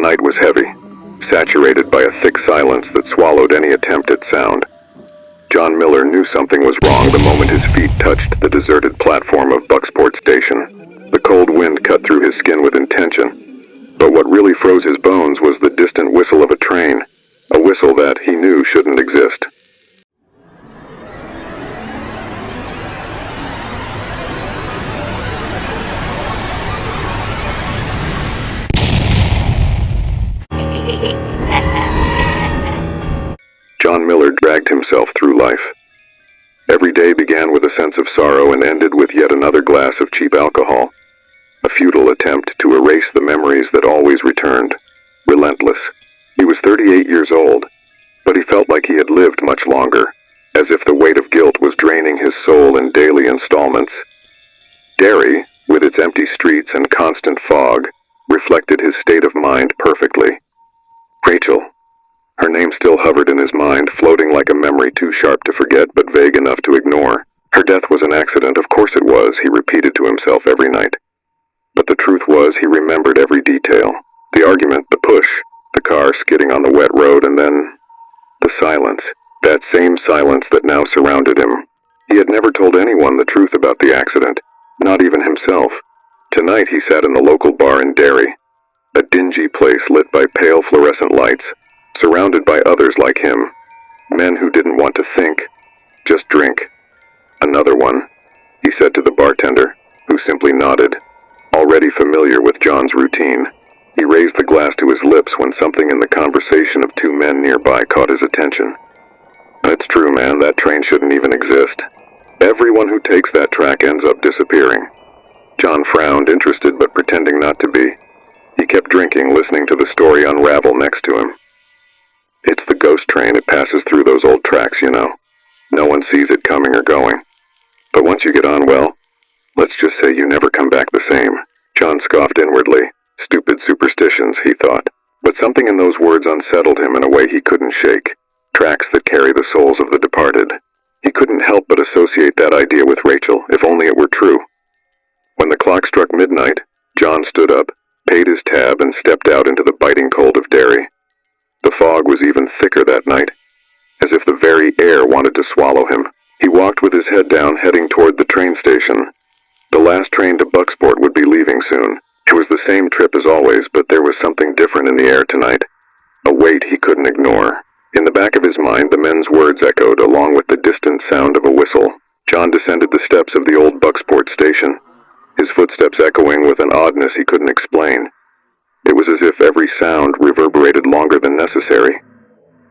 night was heavy, saturated by a thick silence that swallowed any attempt at sound. John Miller knew something was wrong the moment his feet touched the deserted platform of Bucksport Station. The cold wind cut through his skin with intention, but what really froze his bones was the distant whistle of a train, a whistle that he knew shouldn't exist. John Miller dragged himself through life. Every day began with a sense of sorrow and ended with yet another glass of cheap alcohol, a futile attempt to erase the memories that always returned, relentless. He was 38 years old, but he felt like he had lived much longer, as if the weight of guilt was draining his soul in daily installments. Derry, with its empty streets and constant fog, reflected his state of mind perfectly. Rachel. Her name still hovered in his mind, floating like a memory too sharp to forget but vague enough to ignore. Her death was an accident, of course it was, he repeated to himself every night. But the truth was, he remembered every detail. The argument, the push, the car skidding on the wet road, and then the silence. That same silence that now surrounded him. He had never told anyone the truth about the accident, not even himself. Tonight he sat in the local bar in Derry, a dingy place lit by pale fluorescent lights, surrounded by others like him, men who didn't want to think, just drink. Another one, he said to the bartender, who simply nodded, already familiar with John's routine. He raised the glass to his lips when something in the conversation of two men nearby caught his attention. It's true, man, that train shouldn't even exist. Everyone who takes that track ends up disappearing. John frowned, interested but pretending not to be. He kept drinking, listening to the story unravel next to him. It's the ghost train. It passes through those old tracks, you know. No one sees it coming or going. But once you get on, well, let's just say you never come back the same. John scoffed inwardly. Stupid superstitions, he thought. But something in those words unsettled him in a way he couldn't shake. Tracks that carry the souls of the departed. He couldn't help but associate that idea with Rachel, if only it were true. When the clock struck midnight, John stood up, paid his tab, and stepped out into the biting cold of Derry. The fog was even thicker that night, as if the very air wanted to swallow him. He walked with his head down, heading toward the train station. The last train to Bucksport would be leaving soon. It was the same trip as always, but there was something different in the air tonight. A weight he couldn't ignore. In the back of his mind, the men's words echoed, along with the distant sound of a whistle. John descended the steps of the old Bucksport station, his footsteps echoing with an oddness he couldn't explain. It was as if every sound reverberated longer than necessary,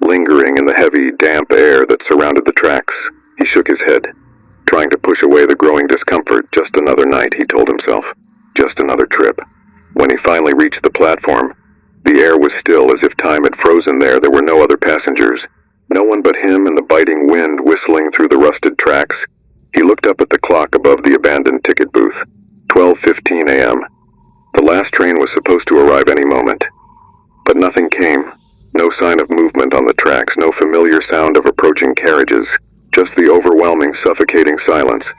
lingering in the heavy, damp air that surrounded the tracks. He shook his head, trying to push away the growing discomfort. Just another night, he told himself. Just another trip. When he finally reached the platform, the air was still, as if time had frozen there. There were no other passengers, no one but him and the biting wind whistling through the rusted tracks. He looked up at the clock above the abandoned ticket booth. 12:15 a.m. The last train was supposed to arrive any moment. But nothing came. No sign of movement on the tracks, no familiar sound of approaching carriages, just the overwhelming, suffocating silence.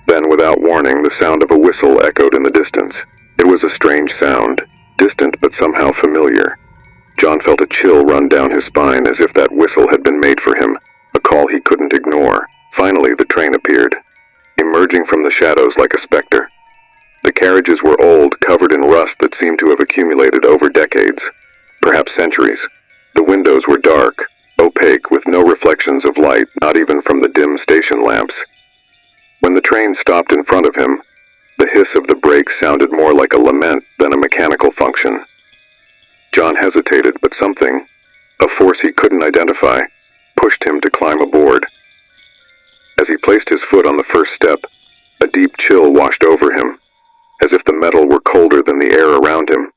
Then, without warning, the sound of a whistle echoed in the distance. It was a strange sound, distant but somehow familiar. John felt a chill run down his spine, as if that whistle had been made for him, a call he couldn't ignore. Finally, the train appeared, emerging from the shadows like a specter. The carriages were old, covered in rust that seemed to have accumulated over decades, perhaps centuries. The windows were dark, opaque, with no reflections of light, not even from the dim station lamps. When the train stopped in front of him, the hiss of the brakes sounded more like a lament than a mechanical function. John hesitated, but something, a force he couldn't identify, pushed him to climb aboard. As he placed his foot on the first step, a deep chill washed over him, as if the metal were colder than the air around him,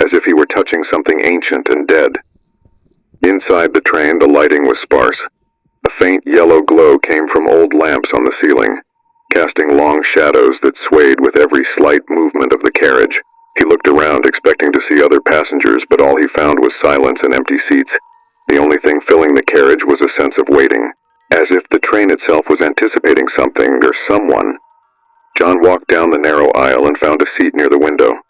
as if he were touching something ancient and dead. Inside the train, the lighting was sparse. A faint yellow glow came from old lamps on the ceiling, casting long shadows that swayed with every slight movement of the carriage. He looked around, expecting to see other passengers, but all he found was silence and empty seats. The only thing filling the carriage was a sense of waiting, as if the train itself was anticipating something or someone. John walked down the narrow aisle and found a seat near the window.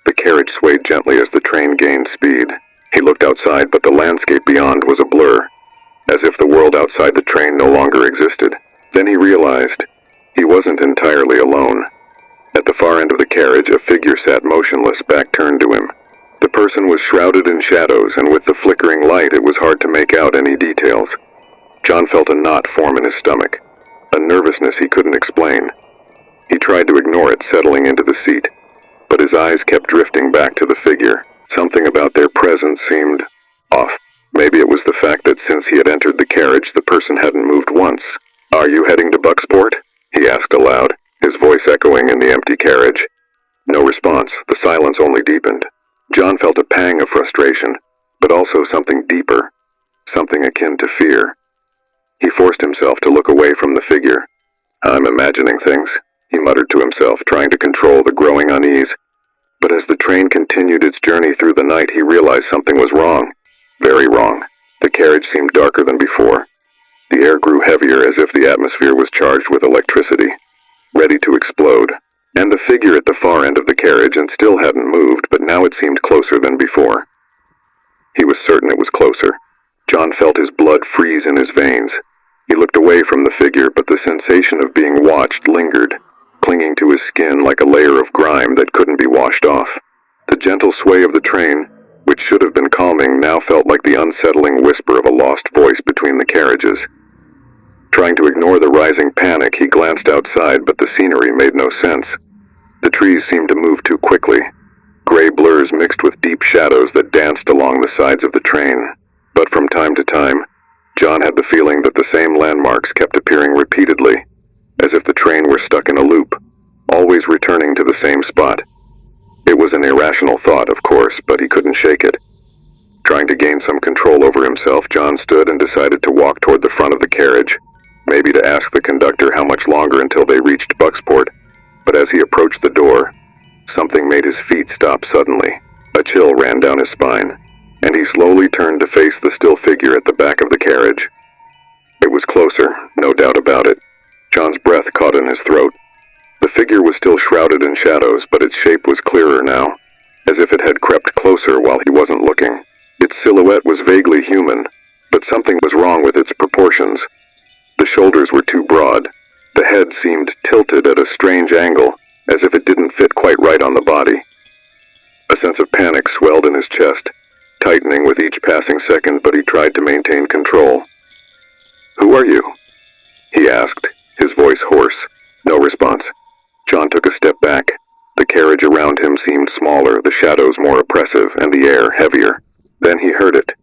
The carriage swayed gently as the train gained speed. He looked outside, but the landscape beyond was a blur, as if the world outside the train no longer existed. Then he realized he wasn't entirely alone. At the far end of the carriage, a figure sat motionless, back turned to him. The person was shrouded in shadows, and with the flickering light it was hard to make out any details. John felt a knot form in his stomach, a nervousness he couldn't explain. He tried to ignore it, settling into the seat, but his eyes kept drifting back to the figure. Something about their presence seemed off. Maybe it was the fact that since he had entered the carriage, the person hadn't moved once. "Are you heading to Bucksport?" he asked aloud, his voice echoing in the empty carriage. No response. The silence only deepened. John felt a pang of frustration, but also something deeper, something akin to fear. He forced himself to look away from the figure. "I'm imagining things," he muttered to himself, trying to control the growing unease. But as the train continued its journey through the night, he realized something was wrong. Very wrong. The carriage seemed darker than before. The air grew heavier, as if the atmosphere was charged with electricity, ready to explode. And the figure at the far end of the carriage and still hadn't moved, but now it seemed closer than before. He was certain it was closer. John felt his blood freeze in his veins. He looked away from the figure, but the sensation of being watched lingered, clinging to his skin like a layer of grime that couldn't be washed off. The gentle sway of the train, which should have been calming, now felt like the unsettling whisper of a lost voice between the carriages. Trying to ignore the rising panic, he glanced outside, but the scenery made no sense. The trees seemed to move too quickly, gray blurs mixed with deep shadows that danced along the sides of the train. But from time to time, John had the feeling that the same landmarks kept appearing repeatedly, as if the train were stuck in a loop, always returning to the same spot. It was an irrational thought, of course, but he couldn't shake it. Trying to gain some control over himself, John stood and decided to walk toward the front of the carriage, maybe to ask the conductor how much longer until they reached Bucksport. But as he approached the door, something made his feet stop suddenly. A chill ran down his spine, and he slowly turned to face the still figure at the back of the carriage. It was closer, no doubt about it. John's breath caught in his throat. The figure was still shrouded in shadows, but its shape was clearer now, as if it had crept closer while he wasn't looking. Its silhouette was vaguely human, but something was wrong with its proportions. The shoulders were too broad. The head seemed tilted at a strange angle, as if it didn't fit quite right on the body. A sense of panic swelled in his chest, tightening with each passing second, but he tried to maintain control. "Who are you?" he asked, his voice hoarse. No response. John took a step back. The carriage around him seemed smaller, the shadows more oppressive, and the air heavier. Then he heard it.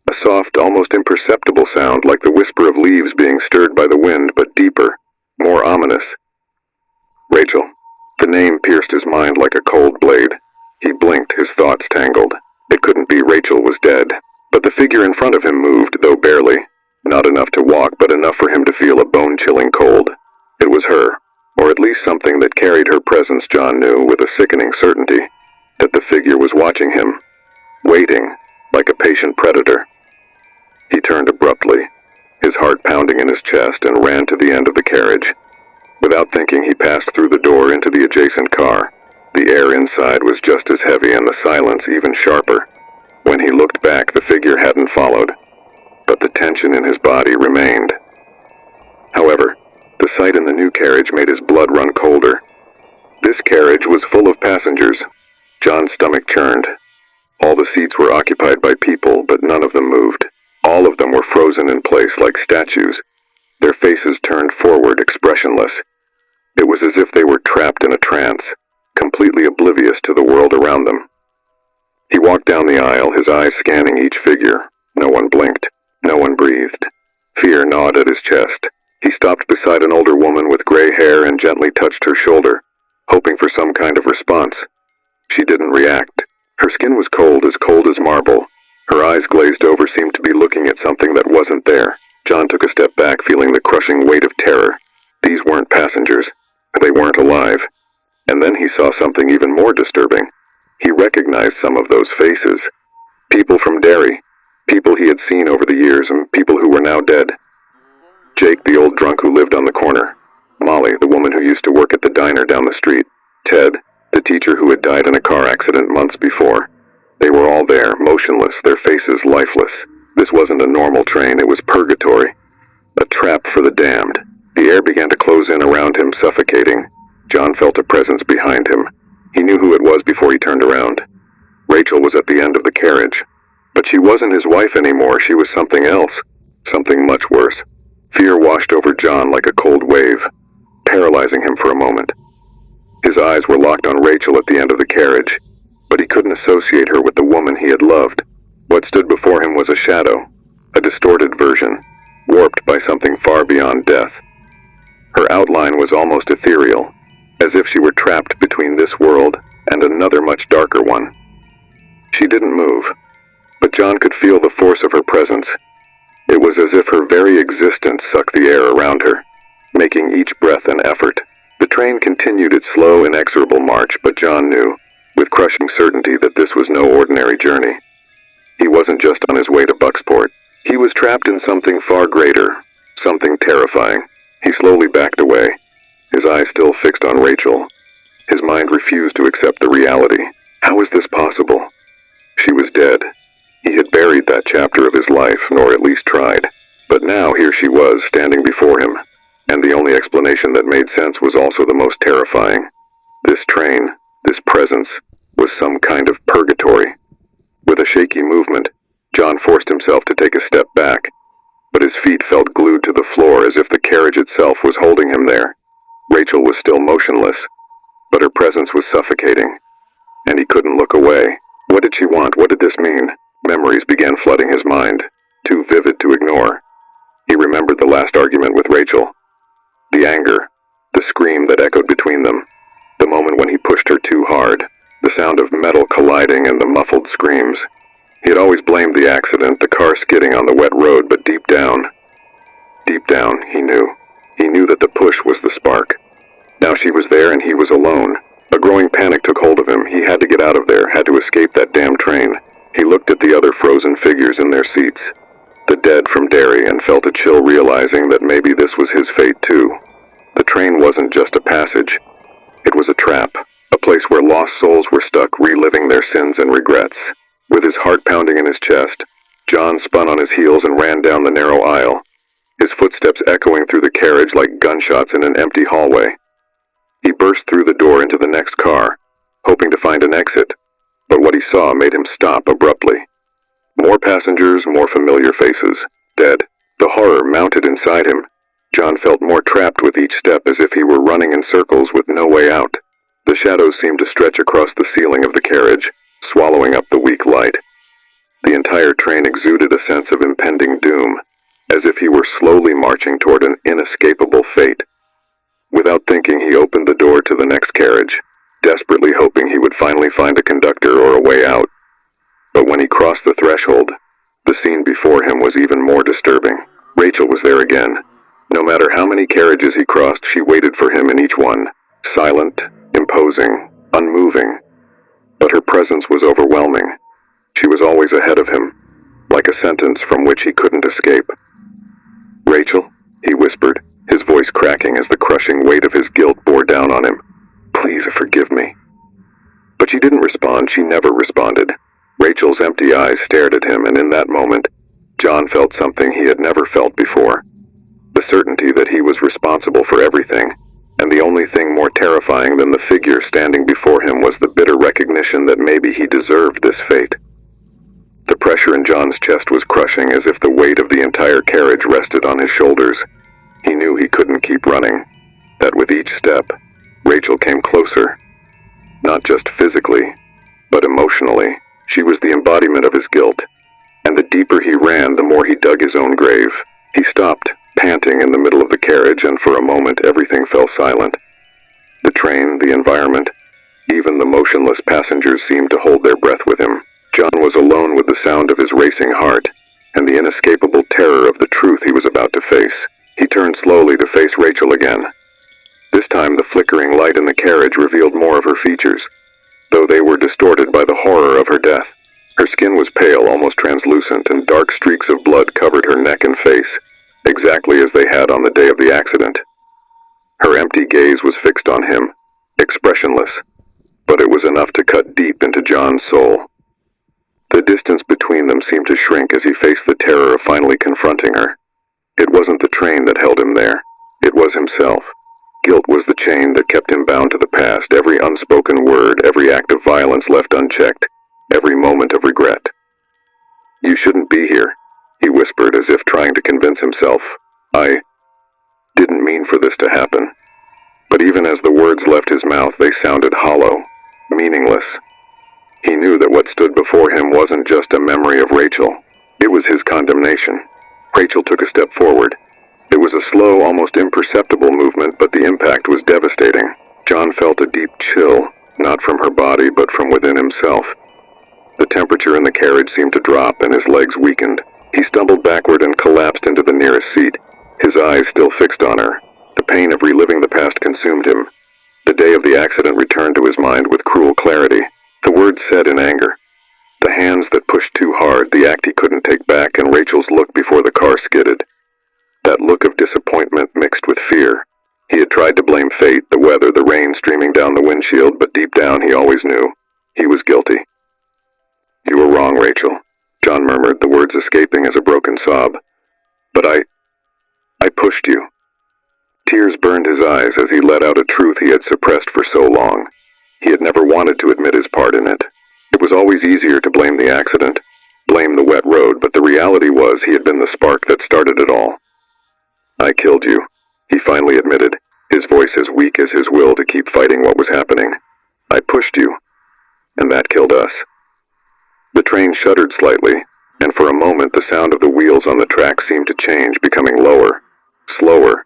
A soft, almost imperceptible sound, like the whisper of leaves being stirred by the wind, but deeper, more ominous. Rachel. The name pierced his mind like a cold blade. He blinked, his thoughts tangled. It couldn't be. Rachel was dead. But the figure in front of him moved, though barely. Not enough to walk, but enough for him to feel a bone-chilling cold. It was her, or at least something that carried her presence. John knew with a sickening certainty that the figure was watching him, waiting, like a patient predator. He turned abruptly, his heart pounding in his chest, and ran to the end of the carriage. Without thinking, he passed through the door into the adjacent car. The air inside was just as heavy and the silence even sharper. When he looked back, the figure hadn't followed, but the tension in his body remained. However, the sight in the new carriage made his blood run colder. This carriage was full of passengers. John's stomach churned. All the seats were occupied by people, but none of them moved. All of them were frozen in place like statues, their faces turned forward, expressionless. It was as if they were trapped in a trance, completely oblivious to the world around them. He walked down the aisle, his eyes scanning each figure. No one blinked. No one breathed. Fear gnawed at his chest. He stopped beside an older woman with gray hair and gently touched her shoulder, hoping for some kind of response. She didn't react. Her skin was cold as marble. Her eyes glazed over, seemed to be looking at something that wasn't there. John took a step back, feeling the crushing weight of terror. These weren't passengers. They weren't alive. And then he saw something even more disturbing. He recognized some of those faces. People from Derry. People he had seen over the years, and people who were now dead. Jake, the old drunk who lived on the corner. Molly, the woman who used to work at the diner down the street. Ted, the teacher who had died in a car accident months before. They were all there, motionless, their faces lifeless. This wasn't a normal train, it was purgatory. A trap for the damned. The air began to close in around him, suffocating. John felt a presence behind him. He knew who it was before he turned around. Rachel was at the end of the carriage. But she wasn't his wife anymore, she was something else. Something much worse. Fear washed over John like a cold wave, paralyzing him for a moment. His eyes were locked on Rachel at the end of the carriage, but he couldn't associate her with the woman he had loved. What stood before him was a shadow, a distorted version, warped by something far beyond death. Her outline was almost ethereal, as if she were trapped between this world and another much darker one. She didn't move, but John could feel the force of her presence. It was as if her very existence sucked the air around her, making each breath an effort. The train continued its slow, inexorable march, but John knew, with crushing certainty, that this was no ordinary journey. He wasn't just on his way to Bucksport. He was trapped in something far greater, something terrifying. He slowly backed away, his eyes still fixed on Rachel. His mind refused to accept the reality. How was this possible? She was dead. He had buried that chapter of his life, or at least tried. But now here she was, standing before him, and the only explanation that made sense was also the most terrifying. This train, this presence, was some kind of purgatory. With a shaky movement, John forced himself to take a step back, but his feet felt glued to the floor as if the carriage itself was holding him there. Rachel was still motionless, but her presence was suffocating, and he couldn't look away. What did she want? What did this mean? Memories began flooding his mind, too vivid to ignore. He remembered the last argument with Rachel, the anger, the scream that echoed between them, the moment when he pushed her too hard, the sound of metal colliding and the muffled screams. He had always blamed the accident, the car skidding on the wet road, but deep down, he knew that the push was the spark. Now she was there and he was alone. A growing panic took hold of him. He had to get out of there, had to escape that damn train. He looked at the other frozen figures in their seats, the dead from Derry, and felt a chill, realizing that maybe this was his fate too. The train wasn't just a passage. It was a trap, a place where lost souls were stuck, reliving their sins and regrets. With his heart pounding in his chest, John spun on his heels and ran down the narrow aisle, his footsteps echoing through the carriage like gunshots in an empty hallway. He burst through the door into the next car, hoping to find an exit, but what he saw made him stop abruptly. More passengers, more familiar faces, dead. The horror mounted inside him. John felt more trapped with each step, as if he were running in circles with no way out. The shadows seemed to stretch across the ceiling of the carriage, swallowing up the weak light. The entire train exuded a sense of impending doom, as if he were slowly marching toward an inescapable fate. Without thinking, he opened the door to the next carriage, desperately hoping he would finally find a conductor or a way out. But when he crossed the threshold, the scene before him was even more disturbing. Rachel was there again. No matter how many carriages he crossed, she waited for him in each one, silent, imposing, unmoving. But her presence was overwhelming. She was always ahead of him, like a sentence from which he couldn't escape. "Rachel," he whispered, his voice cracking as the crushing weight of his guilt bore down on him. "Please forgive me." But she didn't respond. She never responded. Rachel's empty eyes stared at him, and in that moment, John felt something he had never felt before. The certainty that he was responsible for everything, and the only thing more terrifying than the figure standing before him was the bitter recognition that maybe he deserved this fate. The pressure in John's chest was crushing, as if the weight of the entire carriage rested on his shoulders. He knew he couldn't keep running, that with each step, Rachel came closer. Not just physically, but emotionally. She was the embodiment of his guilt, and the deeper he ran, the more he dug his own grave. He stopped, panting in the middle of the carriage, and for a moment everything fell silent. The train, the environment, even the motionless passengers seemed to hold their breath with him. John was alone with the sound of his racing heart, and the inescapable terror of the truth he was about to face. He turned slowly to face Rachel again. This time the flickering light in the carriage revealed more of her features, though they were distorted by the horror of her death. Her skin was pale, almost translucent, and dark streaks of blood covered her neck and face, exactly as they had on the day of the accident. Her empty gaze was fixed on him, expressionless. but it was enough to cut deep into John's soul. The distance between them seemed to shrink as he faced the terror of finally confronting her. It wasn't the train that held him there. It was himself. Guilt was the chain that kept him bound to the past, every unspoken word, every act of violence left unchecked, every moment of regret. "You shouldn't be here," he whispered as if trying to convince himself. "I didn't mean for this to happen." But even as the words left his mouth, they sounded hollow, meaningless. He knew that what stood before him wasn't just a memory of Rachel. It was his condemnation. Rachel took a step forward. It was a slow, almost imperceptible movement, but the impact was devastating. John felt a deep chill, not from her body, but from within himself. The temperature in the carriage seemed to drop, and his legs weakened. He stumbled backward and collapsed into the nearest seat, his eyes still fixed on her. The pain of reliving the past consumed him. The day of the accident returned to his mind with cruel clarity. The words said in anger. The hands that pushed too hard, the act he couldn't take back, and Rachel's look before the car skidded. That look of disappointment mixed with fear. He had tried to blame fate, the weather, the rain streaming down the windshield, but deep down he always knew he was guilty. "You were wrong, Rachel," John murmured, the words escaping as a broken sob. "But I pushed you." Tears burned his eyes as he let out a truth he had suppressed for so long. He had never wanted to admit his part in it. It was always easier to blame the accident, blame the wet road, but the reality was he had been the spark that started it all. "I killed you," he finally admitted, his voice as weak as his will to keep fighting what was happening. "I pushed you, and that killed us." The train shuddered slightly, and for a moment the sound of the wheels on the track seemed to change, becoming lower, slower.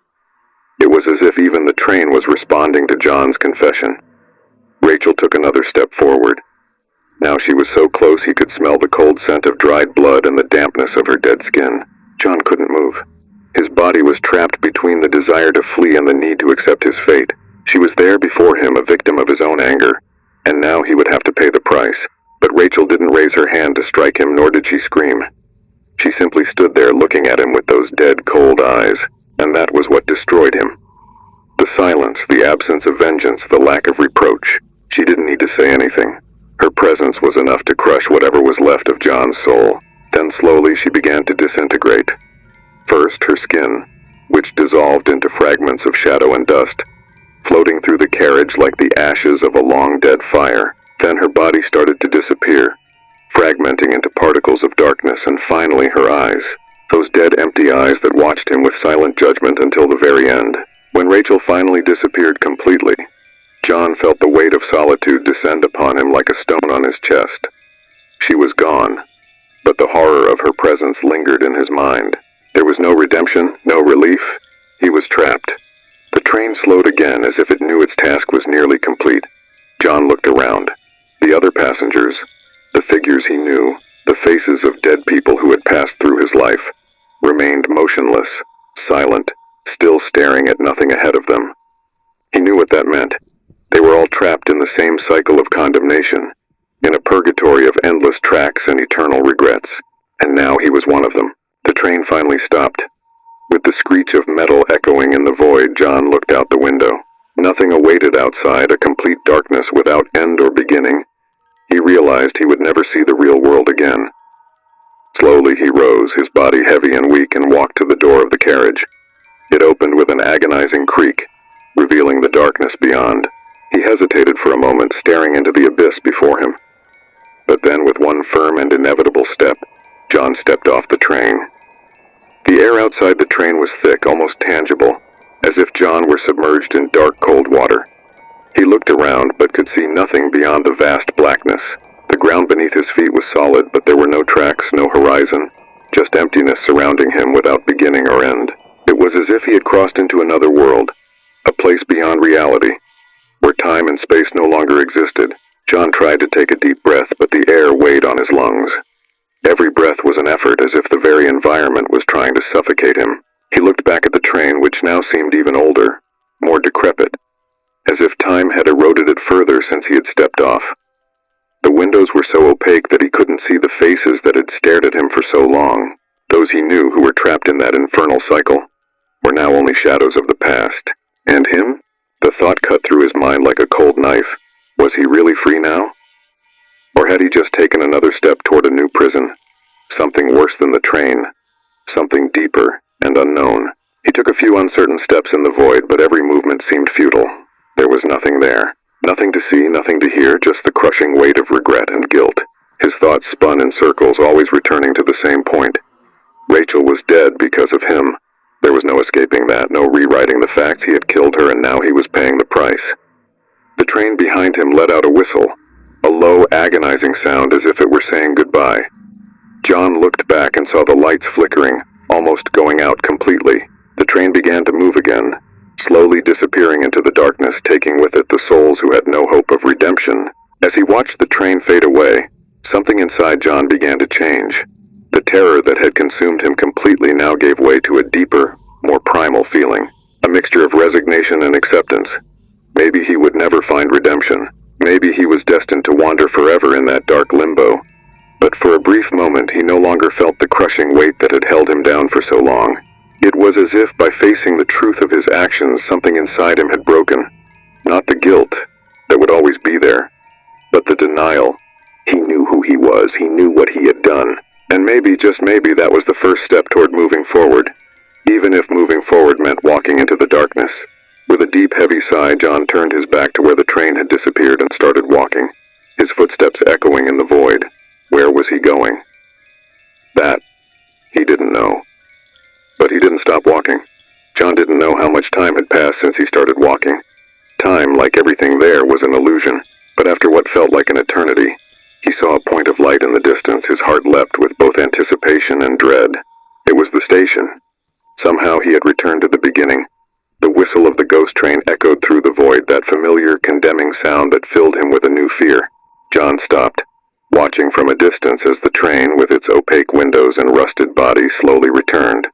It was as if even the train was responding to John's confession. Rachel took another step forward. Now she was so close he could smell the cold scent of dried blood and the dampness of her dead skin. John couldn't move. His body was trapped between the desire to flee and the need to accept his fate. She was there before him, a victim of his own anger, and now he would have to pay the price. But Rachel didn't raise her hand to strike him, nor did she scream. She simply stood there looking at him with those dead, cold eyes, and that was what destroyed him. The silence, the absence of vengeance, the lack of reproach. She didn't need to say anything. Her presence was enough to crush whatever was left of John's soul. Then slowly she began to disintegrate. First, her skin, which dissolved into fragments of shadow and dust, floating through the carriage like the ashes of a long-dead fire. Then her body started to disappear, fragmenting into particles of darkness, and finally her eyes, those dead empty eyes that watched him with silent judgment until the very end. When Rachel finally disappeared completely, John felt the weight of solitude descend upon him like a stone on his chest. She was gone, but the horror of her presence lingered in his mind. There was no redemption, no relief. He was trapped. The train slowed again as if it knew its task was nearly complete. John looked around. The other passengers, the figures he knew, the faces of dead people who had passed through his life, remained motionless, silent, still staring at nothing ahead of them. He knew what that meant. They were all trapped in the same cycle of condemnation, in a purgatory of endless tracks and eternal regrets. And now he was one of them. The train finally stopped. With the screech of metal echoing in the void, John looked out the window. Nothing awaited outside, a complete darkness without end or beginning. He realized he would never see the real world again. Slowly he rose, his body heavy and weak, and walked to the door of the carriage. It opened with an agonizing creak, revealing the darkness beyond. He hesitated for a moment, staring into the abyss before him. But then, with one firm and inevitable step, John stepped off the train. The air outside the train was thick, almost tangible, as if John were submerged in dark, cold water. He looked around, but could see nothing beyond the vast blackness. The ground beneath his feet was solid, but there were no tracks, no horizon, just emptiness surrounding him without beginning or end. It was as if he had crossed into another world, a place beyond reality, where time and space no longer existed. John tried to take a deep breath, but the air weighed on his lungs. Every breath was an effort, as if the very environment was trying to suffocate him. He looked back at the train, which now seemed even older, more decrepit, as if time had eroded it further since he had stepped off. The windows were so opaque that he couldn't see the faces that had stared at him for so long. Those he knew who were trapped in that infernal cycle were now only shadows of the past. And him? The thought cut through his mind like a cold knife. Was he really free now? Or had he just taken another step toward a new prison? Something worse than the train. Something deeper and unknown. He took a few uncertain steps in the void, but every movement seemed futile. There was nothing there. Nothing to see, nothing to hear, just the crushing weight of regret and guilt. His thoughts spun in circles, always returning to the same point. Rachel was dead because of him. There was no escaping that, no rewriting the facts. He had killed her, and now he was paying the price. The train behind him let out a whistle, a low, agonizing sound as if it were saying goodbye. John looked back and saw the lights flickering, almost going out completely. The train began to move again, slowly disappearing into the darkness, taking with it the souls who had no hope of redemption. As he watched the train fade away, something inside John began to change. The terror that had consumed him completely now gave way to a deeper, more primal feeling, a mixture of resignation and acceptance. Maybe he would never find redemption. Maybe he was destined to wander forever in that dark limbo. But for a brief moment he no longer felt the crushing weight that had held him down for so long. It was as if by facing the truth of his actions, something inside him had broken. Not the guilt that would always be there, but the denial. He knew who he was, he knew what he had done, and maybe, just maybe, that was the first step toward moving forward, even if moving forward meant walking into the darkness. With a deep, heavy sigh, John turned his back to where the train had disappeared and started walking, his footsteps echoing in the void. Where was he going? That, he didn't know. But he didn't stop walking. John didn't know how much time had passed since he started walking. Time, like everything there, was an illusion, but after what felt like an eternity, he saw a point of light in the distance. His heart leapt with both anticipation and dread. It was the station. Somehow he had returned to the beginning. The whistle of the ghost train echoed through the void, that familiar, condemning sound that filled him with a new fear. John stopped, watching from a distance as the train, with its opaque windows and rusted body, slowly returned.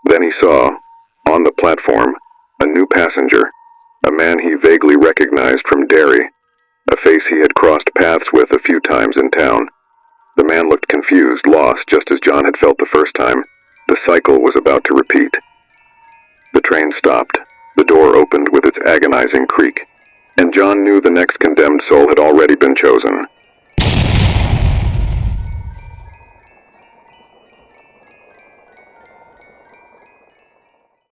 Then he saw, on the platform, a new passenger, a man he vaguely recognized from Derry, a face he had crossed paths with a few times in town. The man looked confused, lost, just as John had felt the first time. The cycle was about to repeat. The train stopped. The door opened with its agonizing creak, and John knew the next condemned soul had already been chosen.